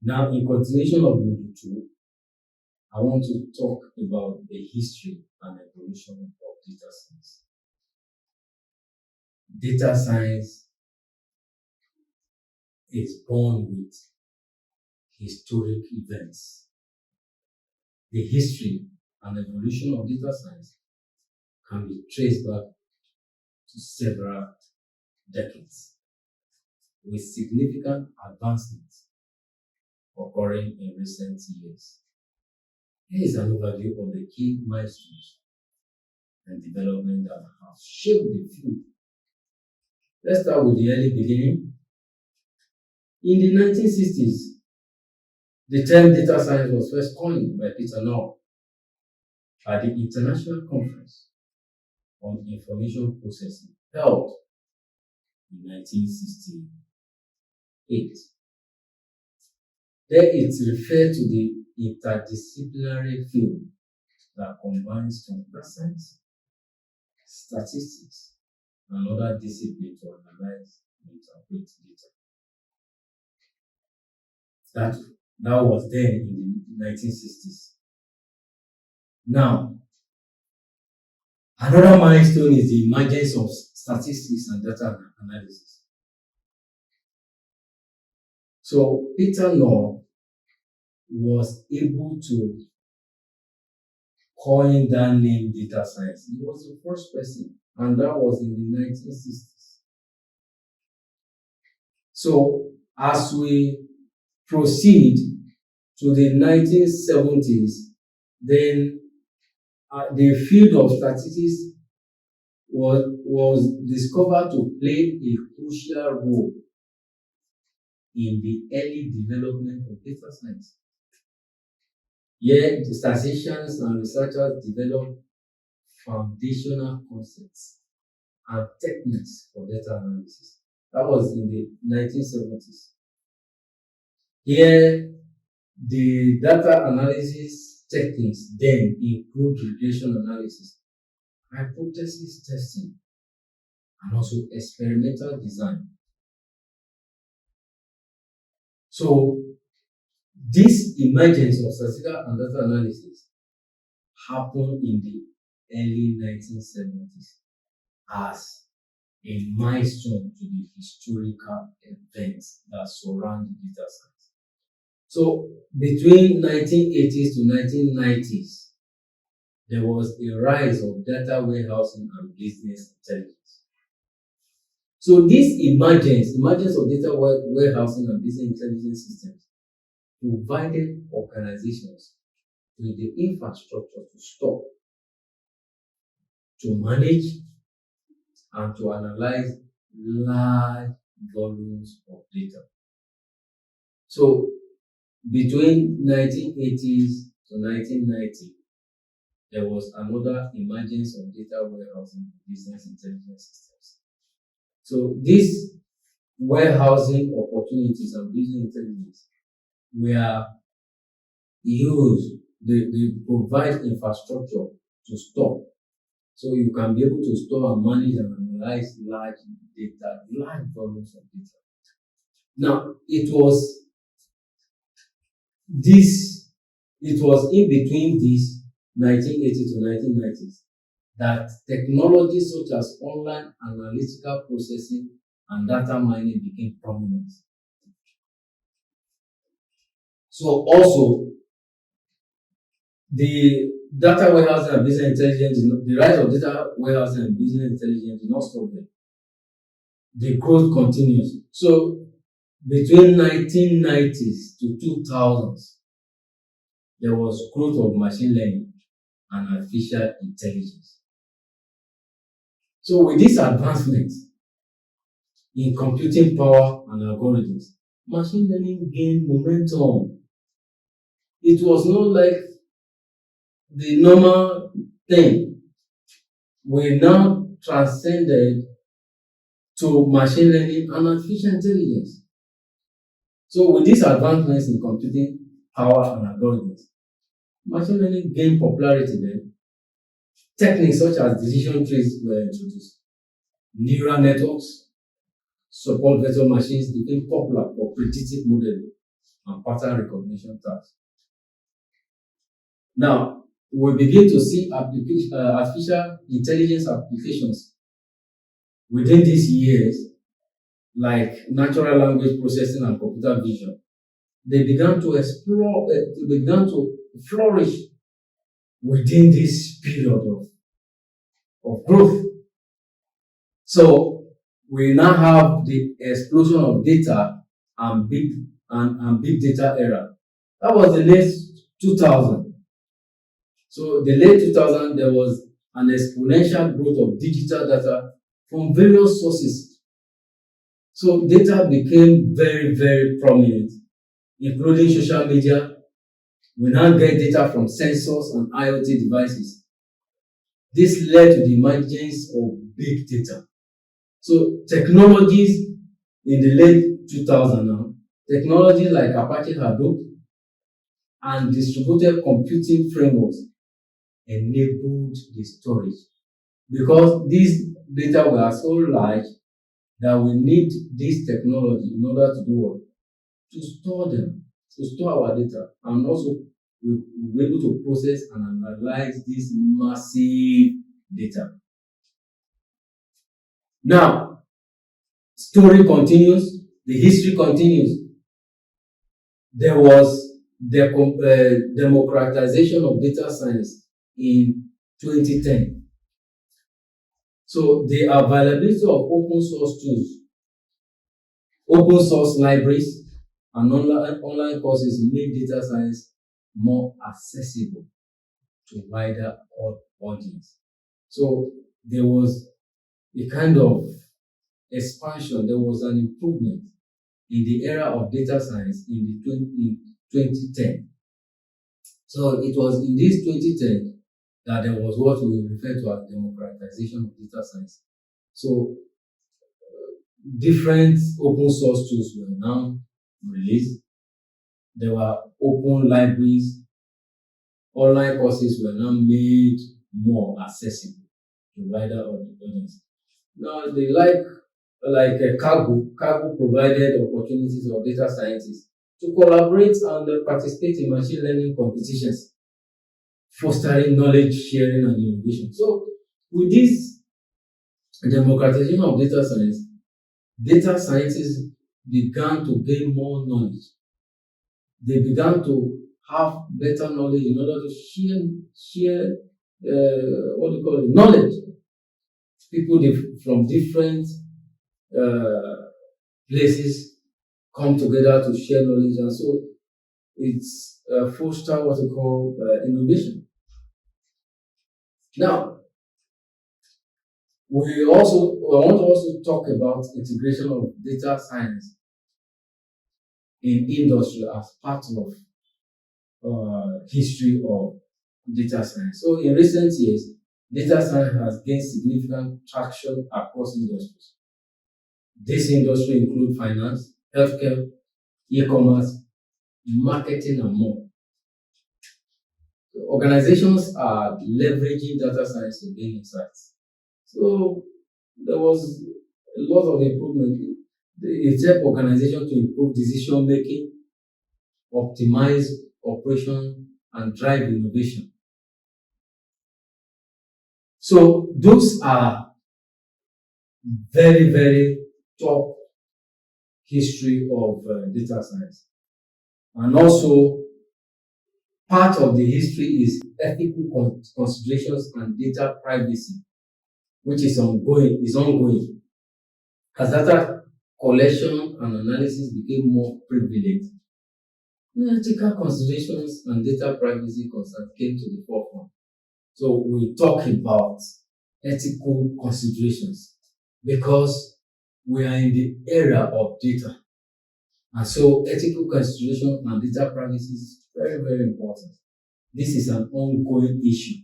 Now, in continuation of Module 2, I want to talk about the history and evolution of data science. Data science is born with historic events. The history and evolution of data science can be traced back to several decades, with significant advancements occurring in recent years. Here is an overview of the key milestones and development that have shaped the field. Let's start with the early beginning. In the 1960s, the term data science was first coined by Peter Null at the International Conference on Information Processing held in 1968. There it referred to the interdisciplinary field that combines computer science, statistics, and other disciplines to analyze and interpret data. That was then in the 1960s. Now, another milestone is the emergence of statistics and data analysis. So Peter Null was able to coin that name data science. He was the first person, and that was in the 1960s. So as we proceed to the 1970s, then the field of statistics was discovered to play a crucial role in the early development of data science. Here, the statisticians and researchers developed foundational concepts and techniques for data analysis. That was in the 1970s. Here, the data analysis techniques then include regression analysis, hypothesis testing, and also experimental design. So, this emergence of statistical and data analysis happened in the early 1970s as a milestone to the historical events that surround data science. So, between 1980s to 1990s, there was a rise of data warehousing and business intelligence. So, this emergence of data warehousing and business intelligence systems provided organizations with the infrastructure to store, to manage, and to analyze large volumes of data. So, between 1980s to 1990, there was another emergence of data warehousing and business intelligence systems. So, these warehousing opportunities and business intelligence were used, they provide infrastructure to store. So you can be able to store and manage and analyze large data, large volumes of data. Now, it was in between these 1980 to 1990s that technologies such as online analytical processing and data mining became prominent. So also, the data warehousing and business intelligence, the rise of data warehousing and business intelligence did not stop there. The growth continues. So between 1990s to 2000s, there was growth of machine learning and artificial intelligence. So with this advancement in computing power and algorithms, machine learning gained momentum. It was not like the normal thing. We now transcended to machine learning and artificial intelligence. So with these advancements in computing power and algorithms, machine learning gained popularity then. Techniques such as decision trees were introduced. Neural networks, support vector machines became popular for predictive modeling. and pattern recognition tasks. Now, we begin to see artificial intelligence applications within these years, like natural language processing and computer vision. They began to explore, they began to flourish within this period of growth. So we now have the explosion of data and big data era. That was the late 2000. So the late 2000, there was an exponential growth of digital data from various sources. So data became very, very prominent, including social media. We now get data from sensors and IoT devices. This led to the emergence of big data. So technologies in the late 2000 now, technologies like Apache Hadoop and distributed computing frameworks enabled the storage, because these data were so large that we need this technology in order to do what? To store them, to store our data, and also we'll be able to process and analyze this massive data. Now, story continues, the history continues. There was the democratization of data science in 2010. So the availability of open source tools, open source libraries, and online courses made data science more accessible to wider audience. So there was a kind of expansion, there was an improvement in the era of data science in 2010. So it was in this 2010 that there was what we refer to as democratization of data science. So different open source tools were now released. There were open libraries. Online courses were now made more accessible to wider audience. Now they like Cargo provided opportunities for data scientists to collaborate and participate in machine learning competitions, fostering knowledge sharing and innovation. So with this democratization of data scientists began to gain more knowledge. They began to have better knowledge in order to share knowledge. People from different places come together to share knowledge, and so it's foster what we call innovation. Now, I want to also talk about integration of data science in industry as part of history of data science. So in recent years, data science has gained significant traction across industries. This industry includes finance, healthcare, e-commerce, marketing, and more. Organizations are leveraging data science to gain insights. So there was a lot of improvement. It helped organizations to improve decision making, optimize operation, and drive innovation. So those are very, very top history of data science. And also, part of the history is ethical considerations and data privacy, which is ongoing. As data collection and analysis became more prevalent, ethical considerations and data privacy concerns came to the forefront. So we talk about ethical considerations because we are in the era of data. And so ethical consideration and data privacy is very, very important. This is an ongoing issue.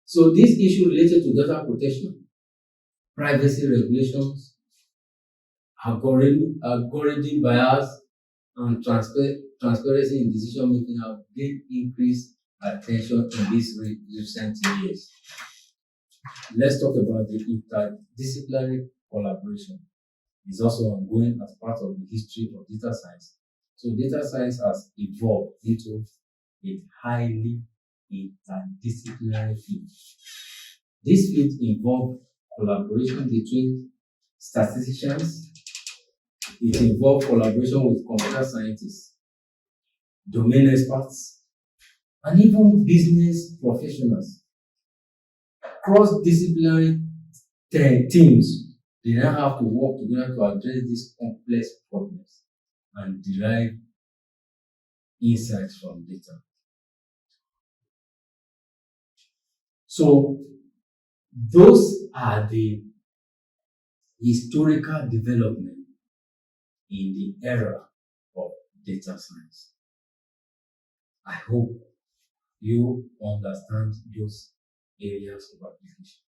So this issue related to data protection, privacy regulations, algorithm bias, and transparency in decision making have gained increased attention in these recent years. Let's talk about the interdisciplinary collaboration. It's also ongoing as part of the history of data science. So data science has evolved into a highly interdisciplinary field. This field involves collaboration between statisticians, it involves collaboration with computer scientists, domain experts, and even business professionals. Cross-disciplinary teams, they now have to work together to address these complex problems and derive insights from data. So those are the historical development in the era of data science. I hope you understand those areas of application.